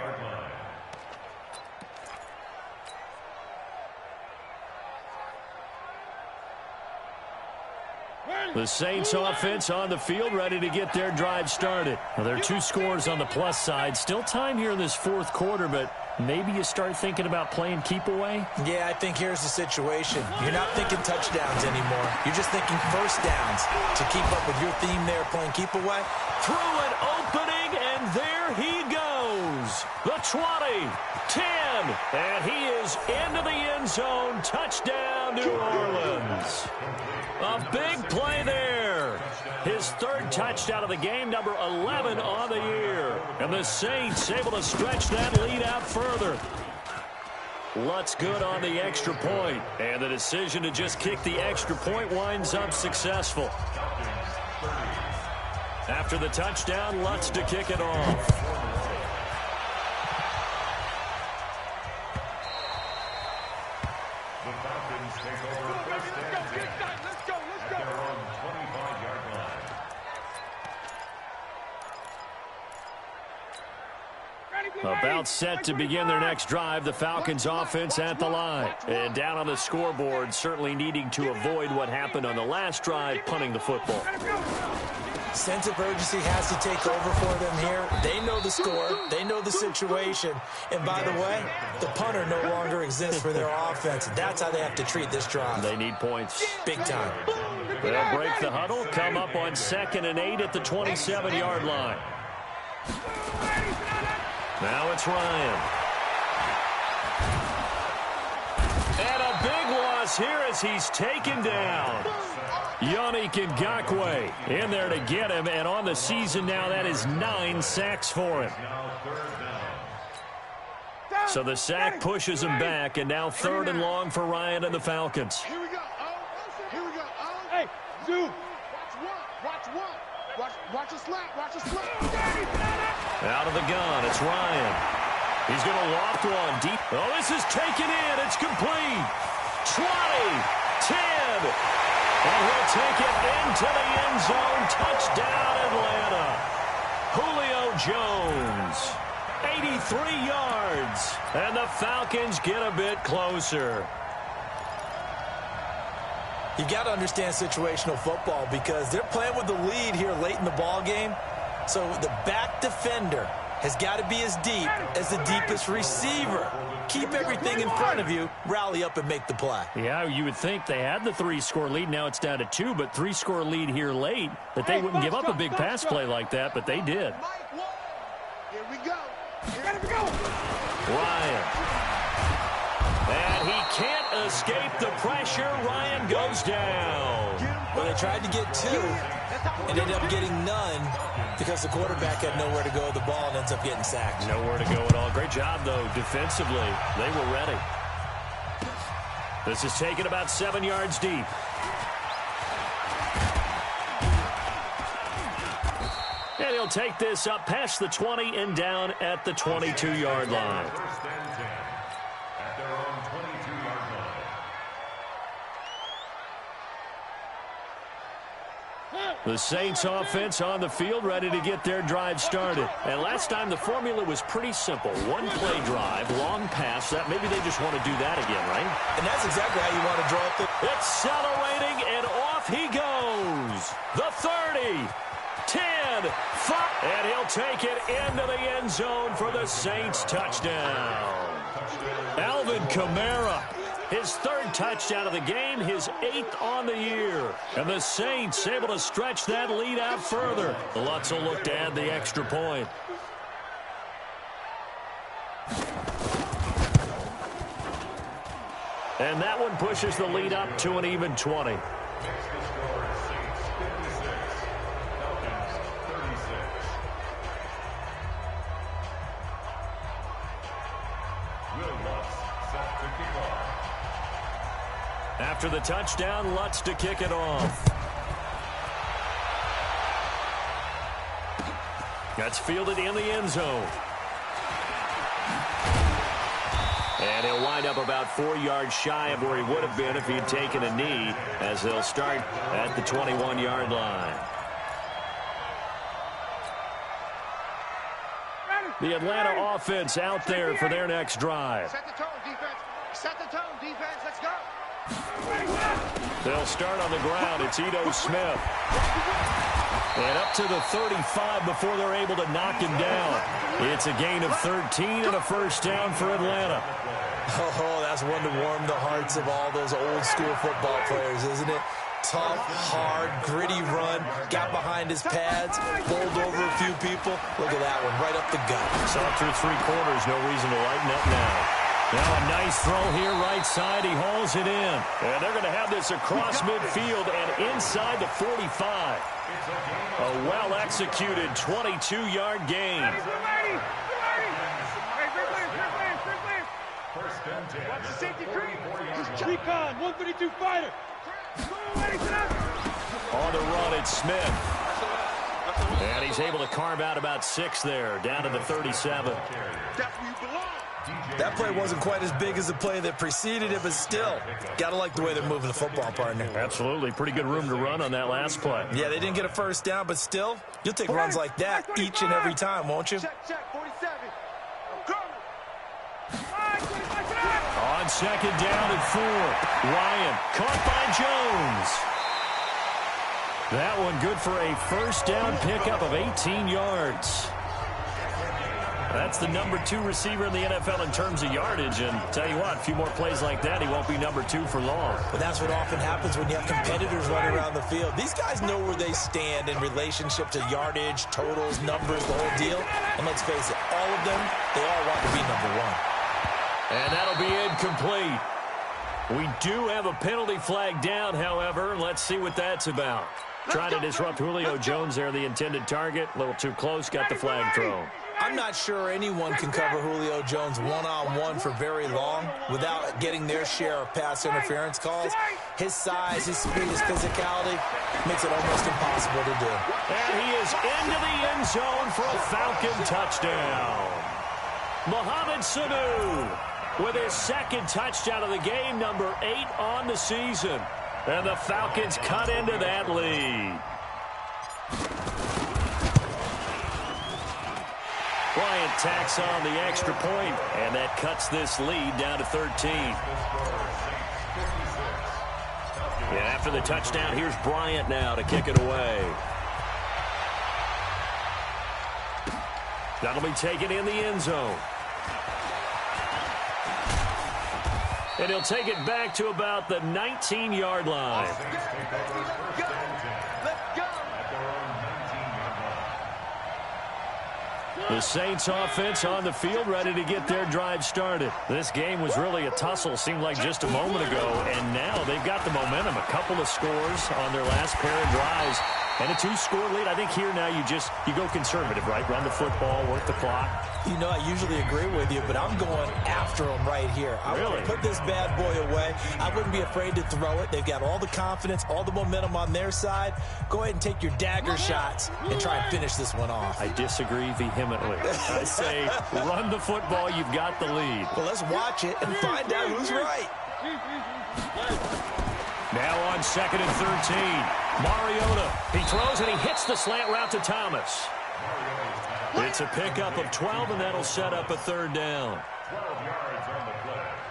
The Saints offense on the field, ready to get their drive started. Now, there are 2 scores on the plus side. Still time here in this 4th quarter, but maybe you start thinking about playing keep away? Yeah, I think here's the situation. You're not thinking touchdowns anymore. You're just thinking 1st downs to keep up with your theme there, playing keep away. Through an opening, and there he goes. The 20, 10, and he is into the end zone. Touchdown, New Orleans. A big play there. His 3rd touchdown of the game, number 11 on the year. And the Saints able to stretch that lead out further. Lutz good on the extra point. And the decision to just kick the extra point winds up successful. After the touchdown, Lutz to kick it off. About set to begin their next drive, the Falcons offense at the line. And down on the scoreboard, certainly needing to avoid what happened on the last drive, punting the football. Sense of urgency has to take over for them here. They know the score. They know the situation. And by the way, the punter no longer exists for their offense. That's how they have to treat this drive. They need points. Big time. They'll break the huddle, come up on 2nd and 8 at the 27-yard line. Now it's Ryan. And a big loss here as he's taken down. Yannick Ngakoue in there to get him, and on the season now, that is 9 sacks for him. So the sack pushes him back, and now 3rd and long for Ryan and the Falcons. Here we go. Here we go. Hey, zoom. Watch one. Watch a slap. Watch a slap. Out of the gun, it's Ryan. He's going to loft one deep. Oh, this is taken in. It's complete. 20, 10. And he'll take it into the end zone. Touchdown, Atlanta. Julio Jones, 83 yards. And the Falcons get a bit closer. You've got to understand situational football because they're playing with the lead here late in the ball game. So the back defender has got to be as deep as the deepest receiver. Keep everything in front of you, rally up and make the play. Yeah, you would think they had the 3-score lead. Now it's down to 2, but 3-score lead here late, that they wouldn't give up a big pass play like that, but they did. Here we go. Here we go. Ryan. And he can't escape the pressure. Ryan goes down. Well, they tried to get 2 and ended up getting none because the quarterback had nowhere to go with the ball and ends up getting sacked. Nowhere to go at all. Great job, though, defensively. They were ready. This is taken about 7 yards deep. And he'll take this up past the 20 and down at the 22-yard line. First and 10 at their own 22-yard line. The Saints offense on the field, ready to get their drive started. And last time the formula was pretty simple. One play drive, long pass. That maybe they just want to do that again, right? And that's exactly how you want to draw up the... Accelerating, and off he goes. The 30, 10, 5, and he'll take it into the end zone for the Saints touchdown. Alvin Kamara, his 3rd touchdown of the game, his 8th on the year. And the Saints able to stretch that lead out further. The Lutz will look to add the extra point. And that one pushes the lead up to an even 20. Next to score, Saints 56, Falcons 36. Will Lutz set to kick off. After the touchdown, Lutz to kick it off. That's fielded in the end zone. And he'll wind up about 4 yards shy of where he would have been if he had taken a knee, as they'll start at the 21-yard line. The Atlanta offense out there for their next drive. Set the tone, defense. Set the tone, defense. Let's go. They'll start on the ground. It's Ito Smith. And up to the 35 before they're able to knock him down. It's a gain of 13 and a first down for Atlanta. Oh, that's one to warm the hearts of all those old school football players, isn't it? Tough, hard, gritty run, got behind his pads, bowled over a few people. Look at that one, right up the gut. Saw through 3 quarters, no reason to lighten up now. Now a nice throw here, right side. He hauls it in. And they're going to have this across midfield and inside the 45. A well-executed 22-yard gain. First and 10. Watch the safety creep. Recon, 132 fighter. On the run, it's Smith. And he's able to carve out about 6 there, down to the 37. That's where you belong. That play wasn't quite as big as the play that preceded it, but still, got to like the way they're moving the football, partner. Absolutely. Pretty good room to run on that last play. Yeah, they didn't get a first down, but still, you'll take runs like that each and every time, won't you? Check, 47. Go. On 2nd down and 4. Ryan caught by Jones. That one good for a first down pickup of 18 yards. That's the number 2 receiver in the NFL in terms of yardage. And tell you what, a few more plays like that, he won't be number 2 for long. But that's what often happens when you have competitors running around the field. These guys know where they stand in relationship to yardage, totals, numbers, the whole deal. And let's face it, all of them, they all want to be number 1. And that'll be incomplete. We do have a penalty flag down, however. Let's see what that's about. Trying to disrupt Julio Jones there, the intended target. A little too close, got the flag thrown. I'm not sure anyone can cover Julio Jones one-on-one for very long without getting their share of pass interference calls. His size, his speed, his physicality makes it almost impossible to do. And he is into the end zone for a Falcon touchdown. Mohamed Sanu with his second touchdown of the game, number 8 on the season. And the Falcons cut into that lead. Bryant tacks on the extra point, and that cuts this lead down to 13. And after the touchdown, here's Bryant now to kick it away. That'll be taken in the end zone. And he'll take it back to about the 19-yard line. The Saints offense on the field, ready to get their drive started. This game was really a tussle, seemed like just a moment ago, and now they've got the momentum. A couple of scores on their last pair of drives, and a 2-score lead. I think here now you go conservative, right? Run the football, work the clock. You know, I usually agree with you, but I'm going after them right here. I want to put this bad boy away. I wouldn't be afraid to throw it. They've got all the confidence, all the momentum on their side. Go ahead and take your dagger shots and try and finish this one off. I disagree vehemently. I say run the football. You've got the lead. Well, let's watch it and find out who's right. Now on 2nd and 13. Mariota. He throws and he hits the slant route to Thomas. It's a pickup of 12, and that'll set up a 3rd down.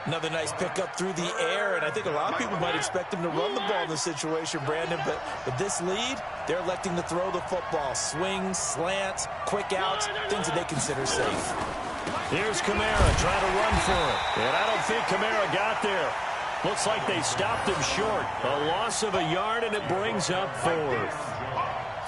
Another nice pickup through the air, and I think a lot of people might expect him to run the ball in this situation, Brandon, but with this lead, they're electing to throw the football. Swings, slants, quick outs, things that they consider safe. Here's Kamara trying to run for it, and I don't think Kamara got there. Looks like they stopped him short. A loss of a yard, and it brings up 4th.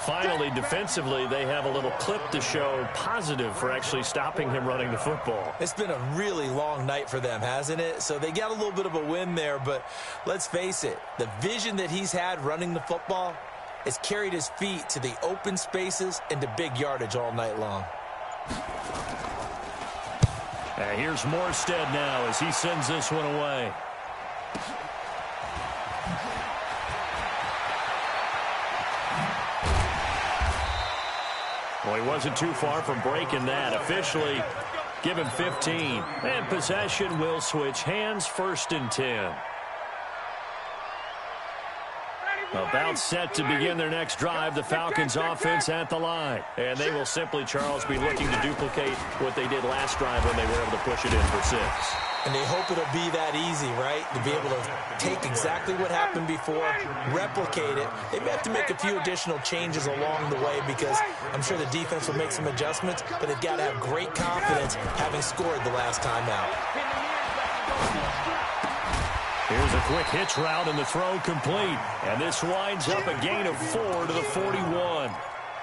Finally, defensively, they have a little clip to show positive for actually stopping him running the football. It's been a really long night for them, hasn't it? So they got a little bit of a win there, but let's face it, the vision that he's had running the football has carried his feet to the open spaces and to big yardage all night long. And here's Morstead now as he sends this one away. Well, he wasn't too far from breaking that. Officially, give him 15. And possession will switch hands, 1st and 10. About set to begin their next drive, the Falcons offense at the line. And they will simply, Charles, be looking to duplicate what they did last drive when they were able to push it in for 6. And they hope it'll be that easy, right? To be able to take exactly what happened before, replicate it. They may have to make a few additional changes along the way because I'm sure the defense will make some adjustments, but they've got to have great confidence having scored the last time out. Here's a quick hitch route and the throw complete. And this winds up a gain of 4 to the 41.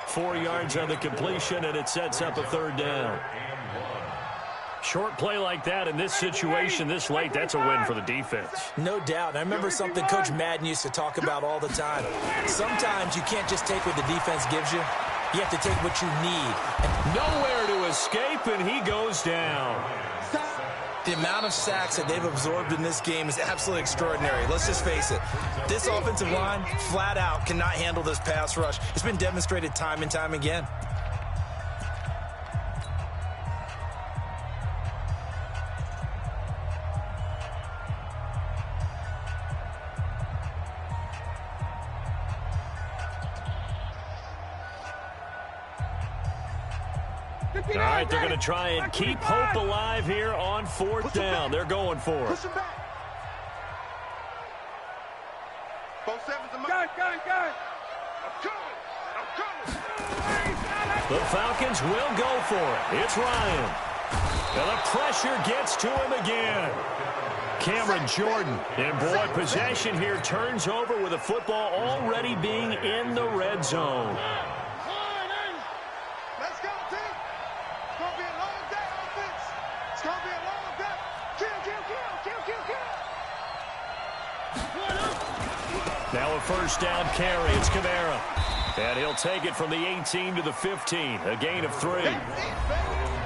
4 yards on the completion, and it sets up a 3rd down. Short play like that in this situation this late, that's a win for the defense. No doubt. And I remember something Coach Madden used to talk about all the time. Sometimes you can't just take what the defense gives you. You have to take what you need. Nowhere to escape, and he goes down. The amount of sacks that they've absorbed in this game is absolutely extraordinary. Let's just face it. This offensive line, flat out, cannot handle this pass rush. It's been demonstrated time and time again. All right, they're going to try and keep hope alive here on 4th down. They're going for it. Push him back. Both sevens are mine. Gun. The Falcons will go for it. It's Ryan. And the pressure gets to him again. Cameron Jordan. And boy, possession here turns over with the football already being in the red zone. Let's go, team. It's going to be a long day, offense. It's going to be a long day. Kill. Now a first down carry. It's Kamara. And he'll take it from the 18 to the 15. A gain of 3.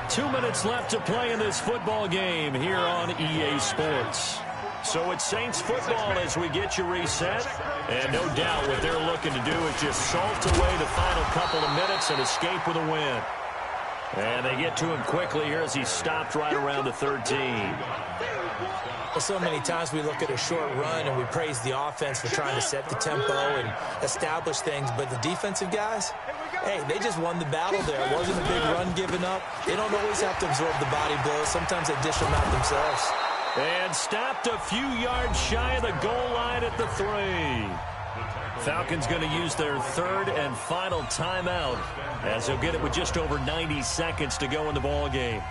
2 minutes left to play in this football game here on EA Sports. So it's Saints football as we get you reset. And no doubt what they're looking to do is just salt away the final couple of minutes and escape with a win. And they get to him quickly here as he's stopped right around the 13. Well, so many times we look at a short run and we praise the offense for trying to set the tempo and establish things. But the defensive guys, hey, they just won the battle there. It wasn't a big run given up. They don't always have to absorb the body blows. Sometimes they dish them out themselves. And stopped a few yards shy of the goal line at the 3. Falcons going to use their third and final timeout as they'll get it with just over 90 seconds to go in the ball game.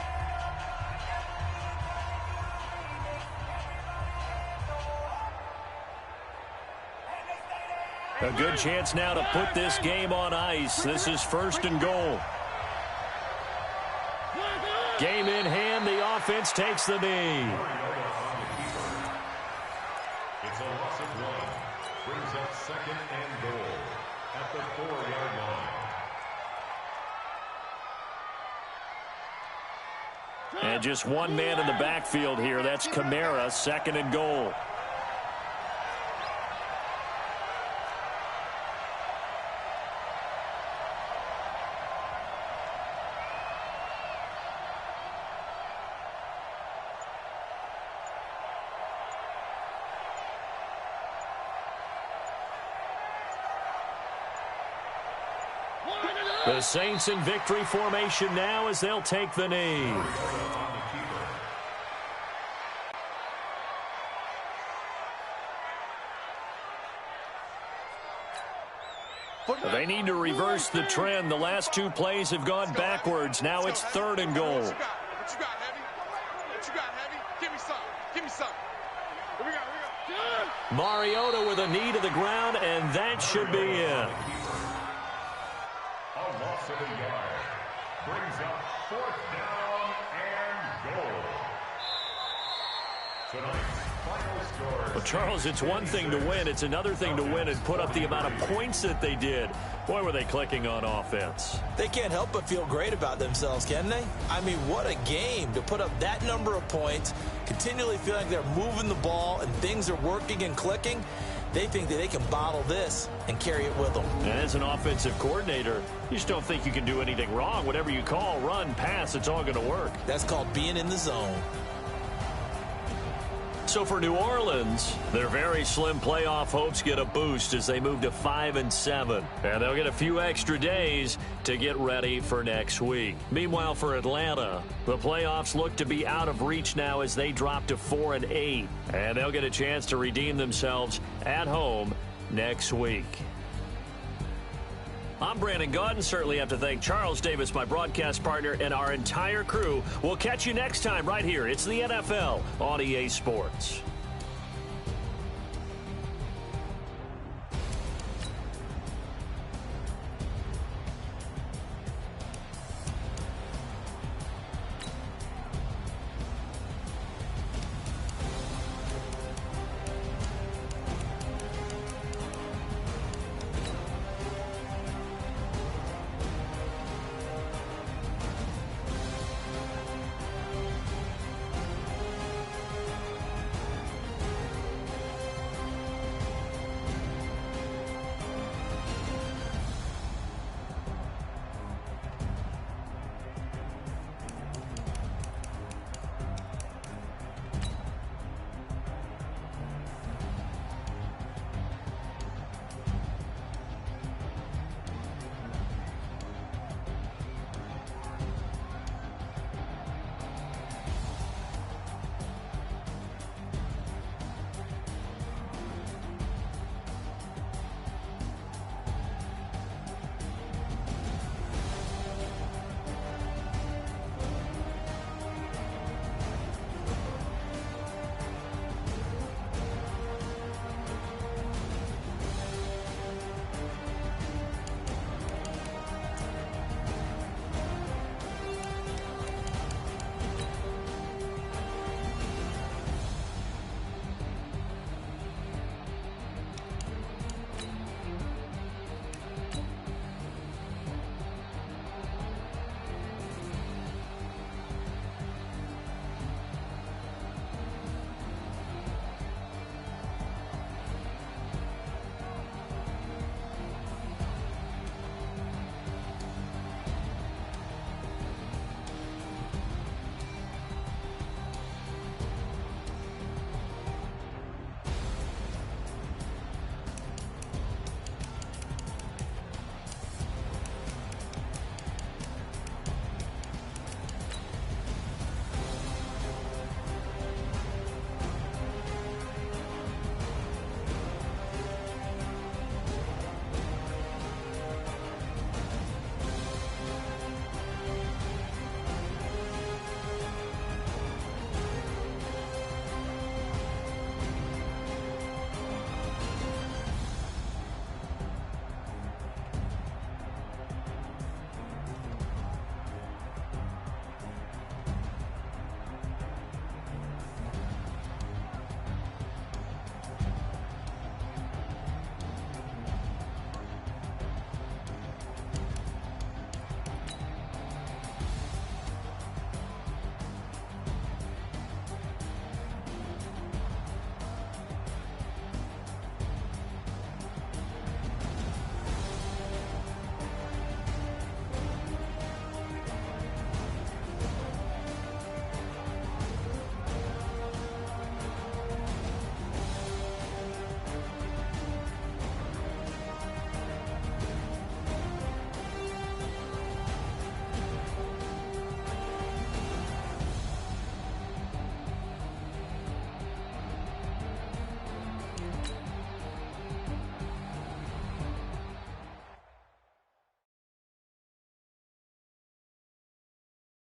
A good chance now to put this game on ice. This is 1st and goal. Game in hand. The offense takes the knee. It's a loss of 1. Brings up 2nd and goal at the 4-yard line. And just one man in the backfield here. That's Kamara, 2nd and goal. The Saints in victory formation now as they'll take the knee. They need to reverse the trend. The last 2 plays have gone backwards. Now it's 3rd and goal. What you got, Heavy? What you got, Heavy? Give me some. Give me some. Here we go. Mariota with a knee to the ground, and that should be it. A loss of a yard. Brings up 4th down and goal. Tonight's final score. Well, Charles, it's one thing to win. It's another thing to win and put up the amount of points that they did. Boy, were they clicking on offense. They can't help but feel great about themselves, can they? I mean, what a game to put up that number of points, continually feeling like they're moving the ball and things are working and clicking. They think that they can bottle this and carry it with them. And as an offensive coordinator, you just don't think you can do anything wrong. Whatever you call, run, pass, it's all going to work. That's called being in the zone. So for New Orleans, their very slim playoff hopes get a boost as they move to 5-7. And they'll get a few extra days to get ready for next week. Meanwhile, for Atlanta, the playoffs look to be out of reach now as they drop to 4-8. And they'll get a chance to redeem themselves at home next week. I'm Brandon Gaudin. Certainly have to thank Charles Davis, my broadcast partner, and our entire crew. We'll catch you next time right here. It's the NFL on EA Sports.